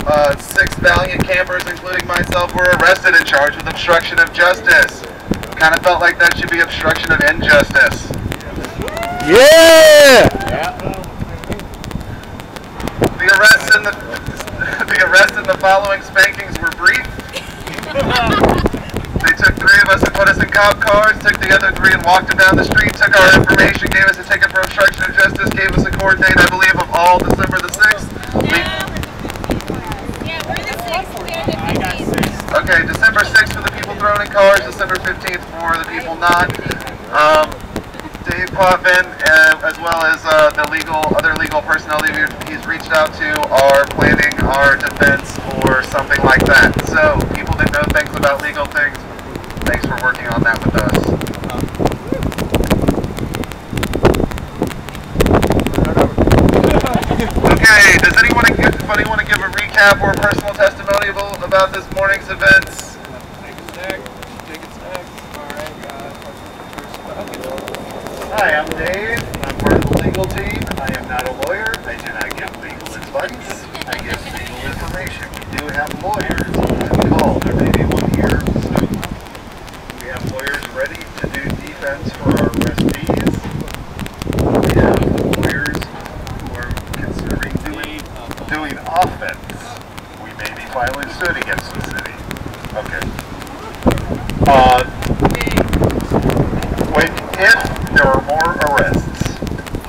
6 valiant campers, including myself, were arrested and charged with obstruction of justice. Kind of felt like that should be obstruction of injustice. Yeah! The arrests and the following spankings were brief. They took 3 of us and put us in cop cars, took the other 3 and walked them down the street, took our information, gave us a ticket for obstruction of justice, gave us a court date, I believe, of all December the 6th. Yeah, we're the 6th, we're the 15th. Okay, December 6th for the people thrown in cars, December 15th for the people not. Dave Potvin, as well as the other legal personnel that he's reached out to, are planning our defense or something like that. So, people that know things about legal things, thanks for working on that with us. Okay, does anybody want to give a recap or a personal testimonial about this morning's events? Hi, I'm Dave. I'm part of the legal team. I am not a lawyer. I do not give legal advice. I give legal information. We do have lawyers on call. There may be one here soon. We have lawyers ready to do defense for our arrestees. We have lawyers who are considering doing offense. We may be filing suit against the city. Okay. If there are more arrests,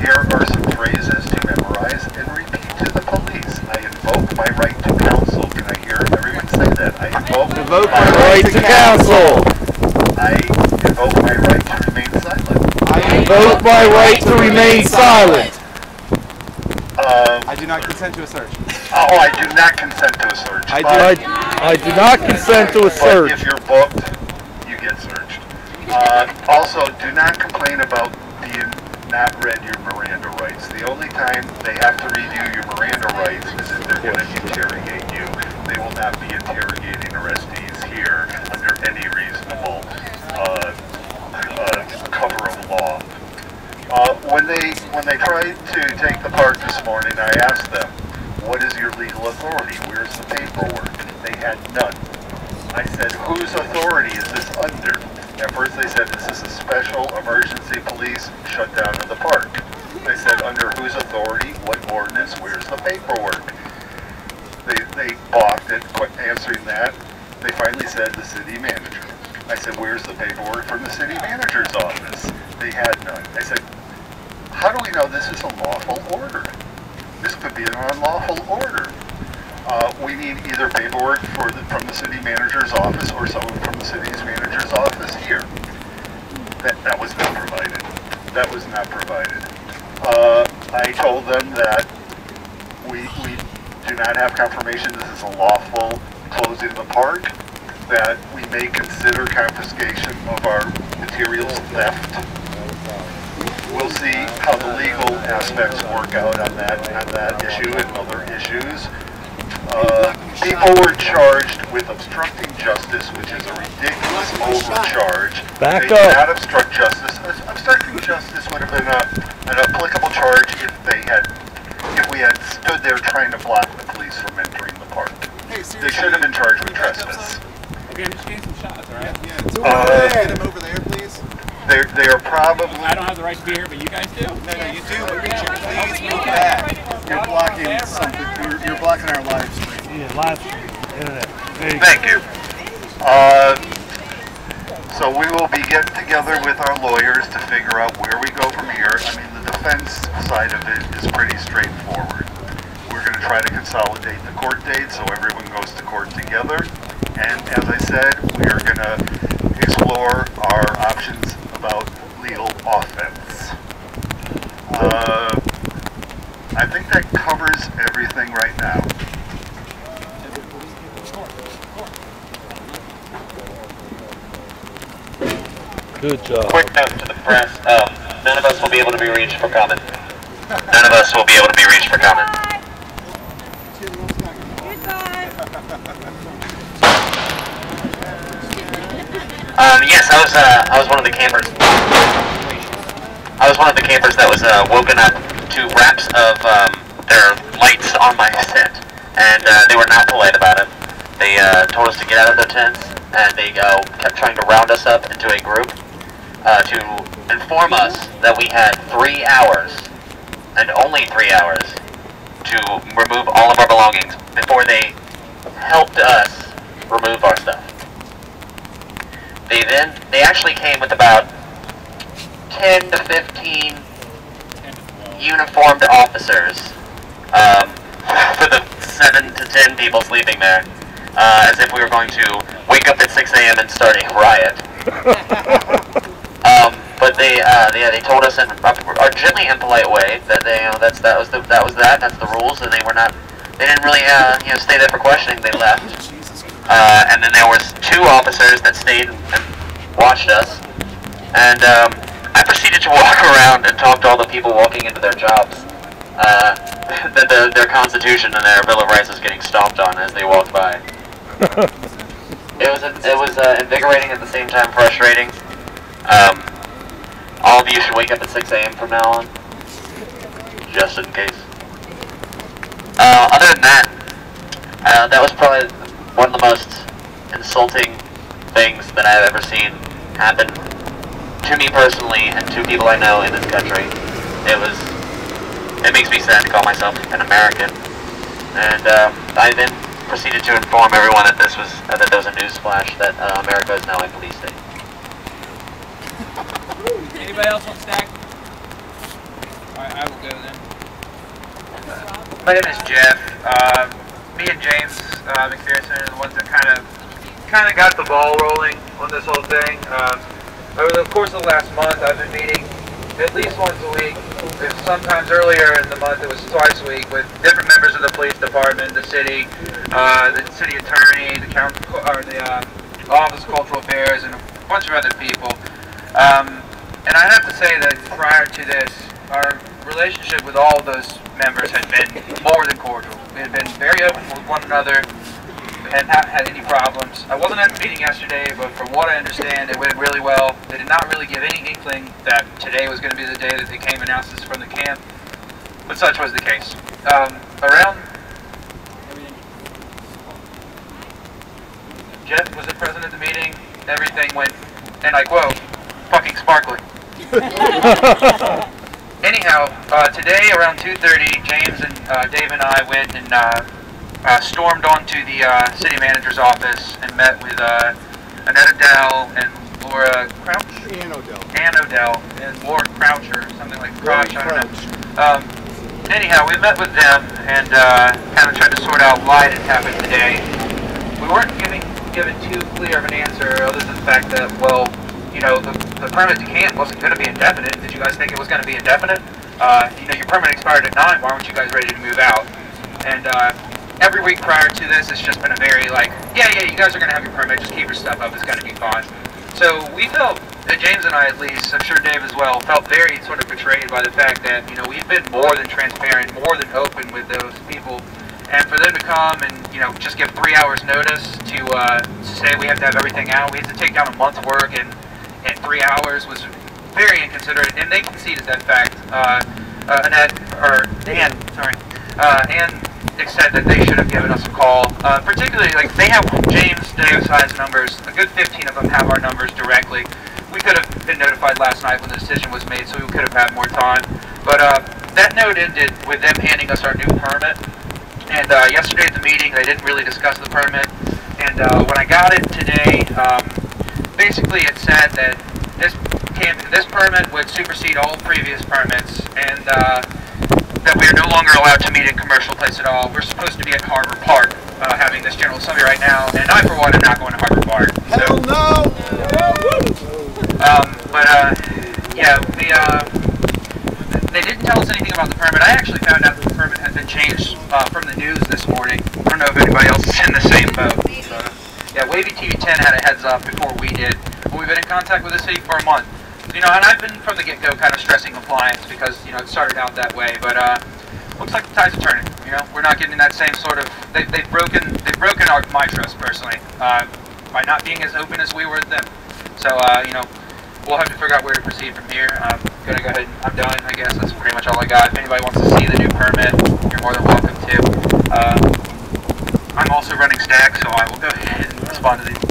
here are some phrases to memorize and repeat to the police. I invoke my right to counsel. Can I hear everyone say that? I invoke my right to counsel. I invoke my right to remain silent. I invoke my right to remain silent. I do not consent to a search. Oh, I do not consent to a search. I do not consent to a search. But if you're booked, you get searched. Also, do not complain about being not read your Miranda rights. The only time they have to read you your Miranda rights is if they're going to interrogate you. They will not be interrogating arrestees here under any reasonable cover of law. When they tried to take the park this morning, I asked them, what is your legal authority? Where's the paperwork? They had none. I said, whose authority is this under? At first they said this is a special emergency police shutdown of the park. I said, under whose authority, what ordinance, where's the paperwork? They balked at answering that. They finally said the city manager. I said, where's the paperwork from the city manager's office? They had none. I said, how do we know this is a lawful order? This could be an unlawful order. We need either paperwork from the city manager's office or someone from the city's manager's office here. That was not provided. That was not provided. I told them that we do not have confirmation this is a lawful closing of the park, that we may consider confiscation of our materials theft. We'll see how the legal aspects work out on that issue and other issues. People were charged with obstructing justice, which is a ridiculous overcharge. Back they did not obstruct justice. Obstructing justice would have been an applicable charge if we had stood there trying to block the police from entering the park. Hey, they should have been charged with trespass. Okay, I'm just getting some shots, alright? Get him over there, please. They are probably... I don't have the right to be here, but you guys do? No, you do, but please move back. You're blocking something. You're blocking our live stream. Yeah, live stream. Internet. Thank you. So we will be getting together with our lawyers to figure out where we go from here. I mean, the defense side of it is pretty straightforward. We're going to try to consolidate the court dates so everyone goes to court together. And as I said, we are going to explore our options about legal offense. I think that covers everything right now. Good job. Quick note to the press, none of us will be able to be reached for comment. None of us will be able to be reached for comment. Yes, I was one of the campers. I was one of the campers that was woken up to raps of their lights on my set and they were not polite about it. They told us to get out of their tents, and they kept trying to round us up into a group to inform us that we had 3 hours, and only 3 hours, to remove all of our belongings before they helped us remove our stuff. They actually came with about 10 to 15 uniformed officers for the 7 to 10 people sleeping there, as if we were going to wake up at 6 a.m. and start a riot. But they told us in a gently and polite way that that's the rules, and they didn't really stay there for questioning. They left, and then there was 2 officers that stayed and watched us, and I proceeded to walk around and talk to all the people walking into their jobs. That their constitution and their Bill of Rights was getting stomped on as they walked by. It was invigorating at the same time frustrating. All of you should wake up at 6 a.m. from now on, just in case. Other than that, that was probably one of the most insulting things that I've ever seen happen to me personally and to people I know in this country. It makes me sad to call myself an American. And I then proceeded to inform everyone that there was a news flash that America is now a police state. Anybody else want to stack? Alright, I will go then. My name is Jeff. Me and James McPherson are the ones that kind of got the ball rolling on this whole thing. Over the course of the last month, I've been meeting at least once a week. Sometimes earlier in the month, it was twice a week with different members of the police department, the city attorney, the Office of Cultural Affairs, and a bunch of other people. And I have to say that prior to this, our relationship with all of those members had been more than cordial. We had been very open with one another and not had any problems. I wasn't at the meeting yesterday, but from what I understand, it went really well. They did not really give any inkling that today was going to be the day that they came and announced this from the camp, but such was the case. Jeff was present at the meeting. Everything went, and like, whoa, fucking sparkly. Anyhow, today around 2:30, James and Dave and I went and stormed onto the city manager's office and met with Annette Odell and Laura Crouch? Ann Odell and Laura Crouch or something like Crouch, I don't know. Anyhow, we met with them and kind of tried to sort out why it happened today. We weren't given too clear of an answer other than the fact that, well, you know, the permit to camp wasn't going to be indefinite. Did you guys think it was going to be indefinite? You know, your permit expired at 9. Why weren't you guys ready to move out? And every week prior to this, it's just been a very like, yeah, you guys are going to have your permit. Just keep your stuff up. It's going to be fine. So we felt, James and I at least, I'm sure Dave as well, felt very sort of betrayed by the fact that, you know, we've been more than transparent, more than open with those people. And for them to come and, you know, just give 3 hours notice to say we have to have everything out, we had to take down a month's work and 3 hours was very inconsiderate, and they conceded that fact. Ann said that they should have given us a call. Particularly, like, they have James Davis's numbers. A good 15 of them have our numbers directly. We could have been notified last night when the decision was made, so we could have had more time. But that note ended with them handing us our new permit. And yesterday at the meeting, they didn't really discuss the permit. And when I got it today, basically it said that this permit would supersede all previous permits, and that we are no longer allowed to meet in commercial place at all. We're supposed to be at Harbor Park having this general assembly right now, and I, for one, am not going to Harbor Park. So, hell no! Yeah, they didn't tell us anything about the permit. I actually found out that the permit had been changed from the news this morning. I don't know if anybody else is in the same boat. Yeah, Wavy TV 10 had a heads up before we did. But we've been in contact with the city for a month. You know, and I've been from the get-go kind of stressing compliance because, you know, it started out that way. But looks like the tides are turning. You know, we're not getting that same sort of. They've broken my trust personally by not being as open as we were with them. So you know, we'll have to figure out where to proceed from here. I'm gonna go ahead. I'm done. I guess that's pretty much all I got. If anybody wants to see the new permit, you're more than welcome to. running stack, so I will go ahead and respond to these.